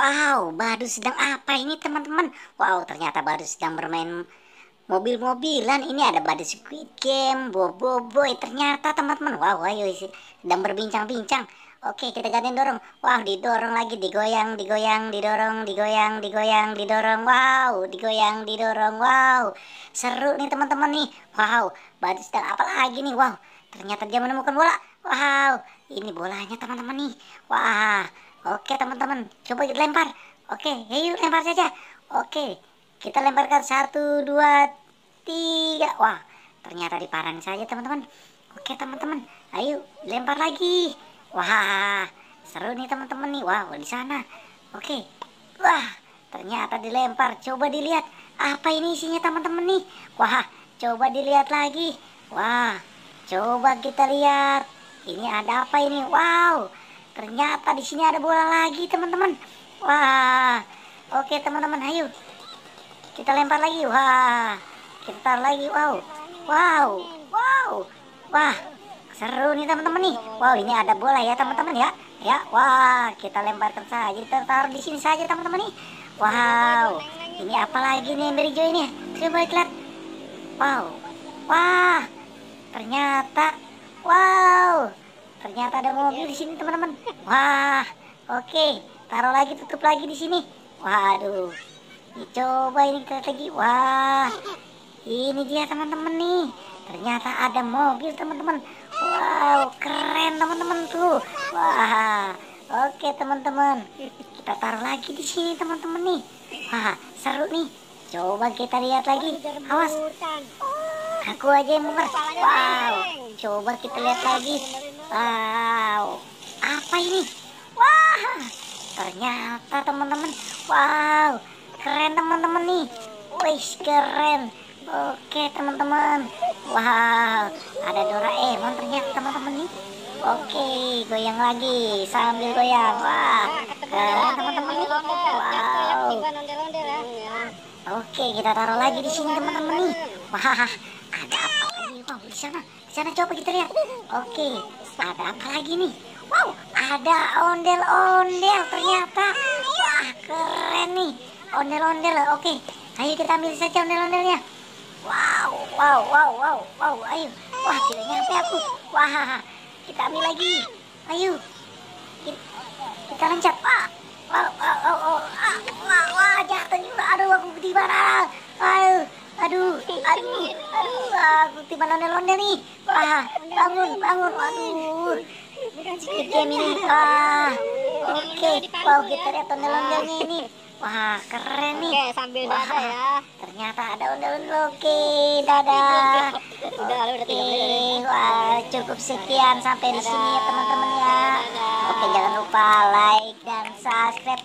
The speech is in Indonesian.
Wow, baru sedang apa ini teman-teman? Wow, ternyata baru sedang bermain mobil-mobilan. Ini ada baru Squid Game, Boboiboy. Ternyata teman-teman, wow, ayo sedang berbincang-bincang. Oke, kita gantiin dorong. Wow, didorong lagi, digoyang, digoyang, didorong, digoyang, digoyang, didorong. Wow, digoyang, didorong. Wow, seru nih teman-teman nih. Wow, baru sedang apa lagi nih? Wow, ternyata dia menemukan bola. Wow, ini bolanya teman-teman nih. Wah. Oke teman-teman, coba kita lempar. Oke, ayo lempar saja. Oke, kita lemparkan 1, 2, 3. Wah, ternyata diparan saja teman-teman. Oke teman-teman, ayo lempar lagi. Wah, seru nih teman-teman nih. Wow, di sana. Oke, wah, ternyata dilempar. Coba dilihat, apa ini isinya teman-teman nih. Wah, coba dilihat lagi. Wah, coba kita lihat. Ini ada apa ini? Wow. Ternyata di sini ada bola lagi, teman-teman. Wah, oke teman-teman, ayo kita lempar lagi. Wah, kita taruh lagi. Wow, wow, wow, wah, seru nih teman-teman nih. Wow, ini ada bola ya teman-teman ya. Ya, wah, kita lemparkan saja. Kita taruh di sini saja teman-teman nih. Wow, ini apa lagi nih yang hijau ini? Coba lihat. Wow, wah, ternyata, wow. Ternyata ada mobil di sini teman-teman. Wah, oke. Taruh lagi, tutup lagi di sini. Waduh. Coba ini kita lagi. Wah, ini dia teman-teman nih. Ternyata ada mobil teman-teman. Wow, keren teman-teman tuh. Wah, oke teman-teman. Kita taruh lagi di sini teman-teman nih. Wah, seru nih. Coba kita lihat lagi. Awas. Aku aja yang muter. Wow, coba kita lihat lagi. Wow, apa ini? Wah, ternyata teman-teman. Wow, keren teman-teman nih. Wih, keren. Oke teman-teman. Wow, ada Doraemon ternyata teman-teman nih. Oke, goyang lagi sambil goyang. Wah, keren teman-teman nih. Wow. Oke, kita taruh lagi di sini teman-teman nih. Wah, ada apa lagi? Wow, di sana coba kita lihat. Oke, ada apa lagi nih? Wow, ada ondel-ondel ternyata. Wah, keren nih. Ondel-ondel. Oke, ayo kita ambil saja ondel-ondelnya. Wow, wow, wow, wow, wow. Ayo. Wah, tidak nyampe aku. Wah, kita ambil lagi. Ayo. Kita loncat. Wah. Wow, wow, wow, wow. Wah, wah, jatuh juga. Aduh, aku di mana? Aduh. Aduh, aku tiba ondel-ondel nih. Wah, bangun, bangun. Aduh, Squid Game ini. Wah, oke. Wow, kita lihat ondel-ondelnya ini. Wah, keren nih. Oke, sambil dadah ya. Ternyata ada ondel-ondel. Oke, dadah. Oke, wah, cukup sekian sampai di sini ya teman-teman ya. Oke, jangan lupa like dan subscribe.